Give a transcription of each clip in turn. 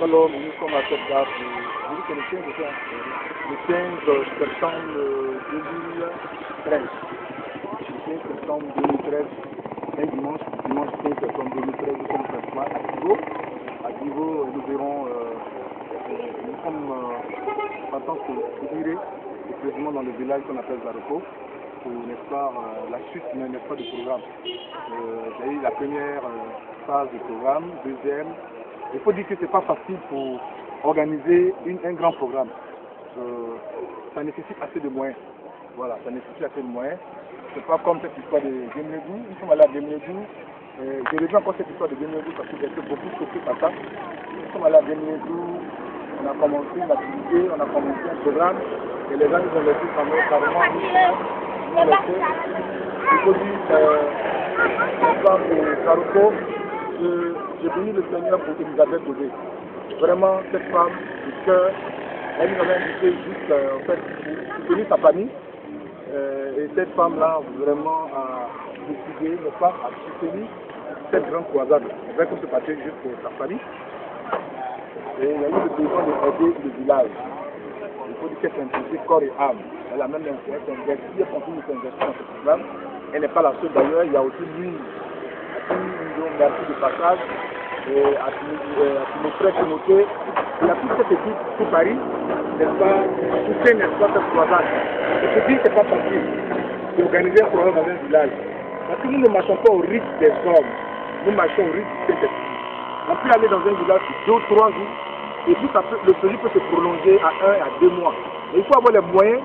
Alors, nous sommes à cette date, je dis que le 15, le 15 septembre 2013. Le 15 septembre 2013, un dimanche 15 septembre 2013, nous sommes ce soir à Divo. À Divo, nous verrons, nous sommes en tant que curé, précisément dans le village qu'on appelle Zaroko, pour, n'est-ce pas, la suite, n'est-ce pas, du programme. J'ai eu la première phase du programme, deuxième. Il faut dire que ce n'est pas facile pour organiser un grand programme. Ça nécessite assez de moyens. Voilà, ça nécessite assez de moyens. Ce n'est pas comme cette histoire de Gemledou. Nous sommes allés à Gemledou. J'ai revu encore cette histoire de Gemledou parce que j'ai été beaucoup choqué par ça. Nous sommes allés à Gemledou. On a commencé une activité, on a commencé un programme. Et les gens nous ont laissé carrément. Il faut dire que Zaroko, j'ai béni le Seigneur pour Elisabeth Godé. Vraiment, cette femme, du cœur, elle nous avait invité juste en fait, pour soutenir sa famille. Et cette femme-là, vraiment, a décidé de pas à soutenir cette grande croisade. C'est vrai qu'on se passait juste pour sa famille. Et il y a eu le besoin d'aider le village. Il faut dire qu'elle s'est impliquée corps et âme. Elle a même investi, elle continue de s'investir dans ce programme. Elle n'est pas la seule d'ailleurs, il y a aussi lui. Merci de passage à nos frères Timothée. Il y a toute cette équipe tout Paris, n'est-ce pas, soutient, n'est-ce pas, cette croisade. Et je dis que ce n'est pas facile d'organiser un programme dans un village. Parce que nous ne marchons pas au rythme des hommes, nous marchons au rythme des esprits. On peut aller dans un village pour 2 ou 3 jours, et puis le séjour peut se prolonger à 1 à 2 mois. Mais il faut avoir les moyens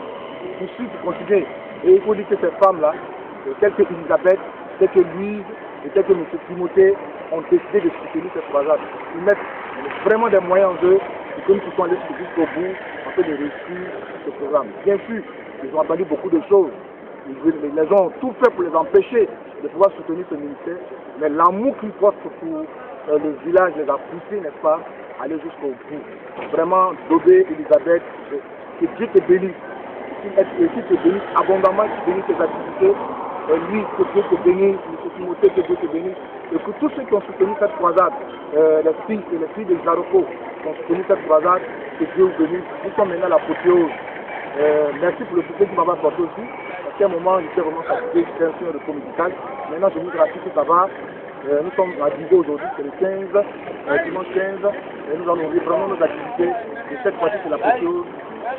pour suivre, pour continuer. Et il faut dire que ces femmes-là, telles que Elisabeth, telles que Louise, et tels que M. Timothée ont décidé de soutenir cette croisade. Ils mettent vraiment des moyens en eux et que nous puissions aller jusqu'au bout afin de réussir ce programme. Bien sûr, ils ont entendu beaucoup de choses. Ils ont tout fait pour les empêcher de pouvoir soutenir ce ministère. Mais l'amour qu'ils portent pour le village les a poussés, n'est-ce pas, à aller jusqu'au bout. Vraiment, Dodé, Elisabeth, que Dieu te bénisse. Et qu'il te bénisse abondamment, qu'il bénisse tes activités. Et lui, que Dieu te bénisse, M. Timothée, que Dieu te bénisse. Et que tous ceux qui ont soutenu cette croisade, les filles de Zaroko, qui ont soutenu cette croisade, que Dieu vous bénisse. Nous sommes maintenant à l'apothéose. Merci pour le soutien que vous m'avez apporté aussi. À quel moment j'étais vraiment fatigué, j'étais un signe de repos médical. Maintenant, je vous rassure que ça va. Nous sommes à Divo aujourd'hui, c'est le 15, dimanche 15. Et nous allons ouvrir vraiment nos activités. Et cette fois-ci, c'est l'apothéose.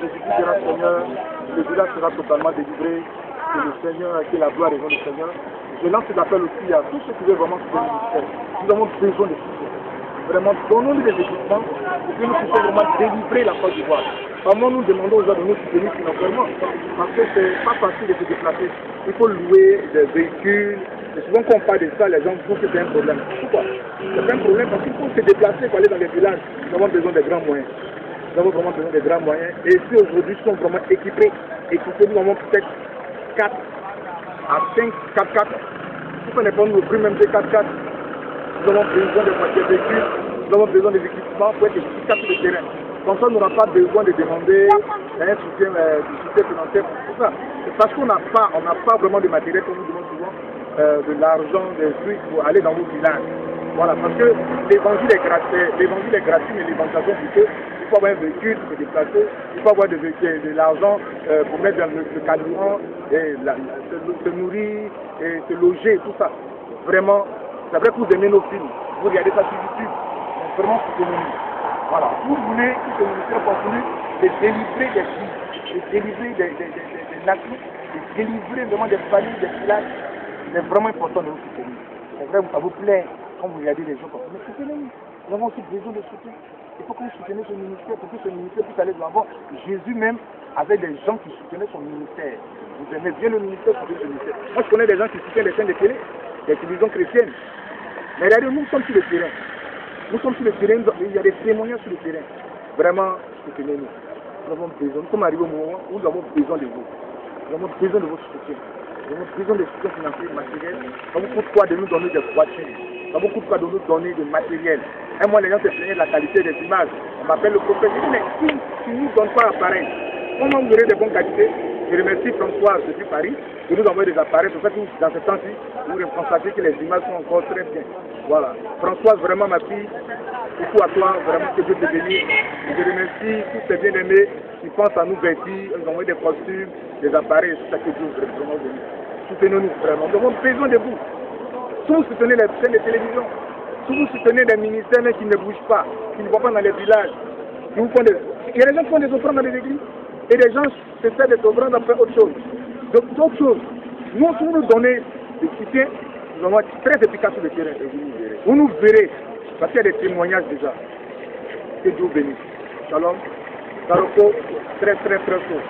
Jésus dira, Seigneur, le village sera totalement délivré. Que le Seigneur, que la gloire et le Seigneur. Je lance cet appel aussi à tous ceux qui veulent vraiment soutenir le ministère. Nous avons besoin de soutien. Vraiment, donnons-nous des équipements pour que nous puissions vraiment délivrer la Côte d'Ivoire. Vraiment, nous demandons aux gens de nous soutenir financièrement. Parce que c'est pas facile de se déplacer. Il faut louer des véhicules. Et souvent, quand on parle de ça, les gens trouvent que c'est un problème. Pourquoi? C'est un problème parce qu'il faut se déplacer pour aller dans les villages. Nous avons besoin des grands moyens. Nous avons vraiment besoin des grands moyens. Et si aujourd'hui, nous sommes vraiment équipés, nous avons peut-être 4 à 5 4x4. Si on n'est pas nous pris même des 4x4, nous avons besoin de voitures véhicules, nous avons besoin des équipements pour être efficaces sur le terrain. Comme ça, on n'aura pas besoin de demander un soutien, du soutien financier pour ça. C'est parce qu'on n'a pas vraiment de matériel, comme nous demandons souvent, de l'argent, des trucs pour aller dans vos villages. Voilà, parce que l'évangile est gratuit, mais l'évangélisation plutôt. Il faut avoir un véhicule pour se déplacer, il faut avoir de l'argent pour mettre dans le carburant, et se nourrir, et se loger, tout ça. Vraiment, c'est vrai que vous aimez nos films, vous regardez ça sur YouTube, mais vraiment soutenez-nous. Voilà, vous voulez que ce ministère continue de délivrer des filles, de délivrer des nations, de délivrer vraiment des familles, des villages. C'est vraiment important de nous soutenir. C'est vrai, ça vous plaît quand vous regardez les gens comme ça, mais soutenez-nous. Nous avons aussi besoin de soutien. Il faut que vous souteniez ce ministère pour que ce ministère puisse aller de l'avant. Jésus même avait des gens qui soutenaient son ministère. Vous aimez bien le ministère, vous soutenez le ministère. Moi, je connais des gens qui soutiennent les chaînes de télé, des télévisions chrétiennes. Mais regardez, nous sommes sur le terrain. Nous sommes sur le terrain, il y a des témoignages sur le terrain. Vraiment, soutenez-nous. Nous avons besoin, nous sommes arrivés au moment où nous avons besoin de vous. Nous avons besoin de votre soutien. Nous avons besoin de soutien financier, matériel. Ça vous coûte quoi de nous donner des voitures? Ça vous coûte quoi de nous donner du matériel? Et moi, les gens se plaignaient de la qualité des images. On m'appelle le prophète. Je dis, mais si nous ne donne pas l'appareil, comment vous aurez des bonnes qualités? Je remercie François depuis Paris de nous envoyer des appareils. Pour ça que dans ce temps-ci, vous constatez que les images sont encore très bien. Voilà. Françoise, vraiment ma fille, beaucoup à toi, vraiment que Dieu te bénisse. Je remercie tous ces bien-aimés qui pensent à nous vêtir, nous envoient des costumes, des appareils, tout ça que Dieu veut vraiment bénir. Soutenez-nous vraiment. Nous avons besoin de vous. Si vous soutenez les chaînes de télévision, si vous soutenez des ministères qui ne bougent pas, qui ne vont pas dans les villages, il y a des gens qui font des offrandes dans les églises et des gens se servent des offrandes après autre chose. Donc, d'autres choses. Nous, si vous nous donnez des soutiens, nous allons être très efficaces sur le terrain. Vous nous verrez, parce qu'il y a des témoignages déjà. Que Dieu bénisse. Shalom. Taroko, très très très chaud.